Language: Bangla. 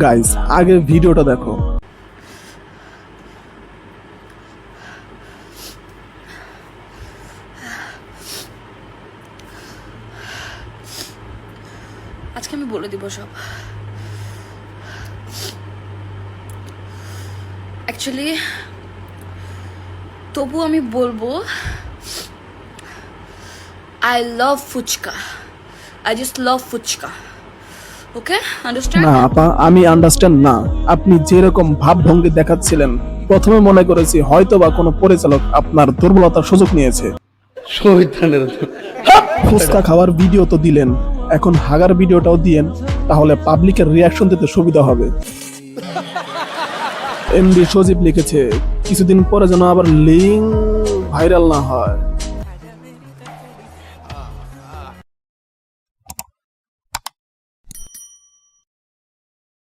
গাইস আগে ভিডিওটা দেখো। আজকে আমি বলে দিব সব। অ্যাকচুয়ালি তবু আমি বলবো I love fuchka. I just love fuchka. Okay, understand? না আপা, আমি আন্ডারস্ট্যান্ড না। আপনি যেরকম ভাবভঙ্গি দেখাচ্ছিলেন, প্রথমে মনে করেছি হয়তোবা কোনো পরিচালক আপনার দুর্বলতার সুযোগ নিয়েছে। ফুচকা খাওয়ার ভিডিও তো দিলেন, এখন হাগার ভিডিওটাও দিয়েন, তাহলে পাবলিকের রিয়াকশন দিতে সুবিধা হবে। এমডি সজীব লিখেছে, কিছুদিন পরে যেন আবার লিঙ্ক ভাইরাল না হয়।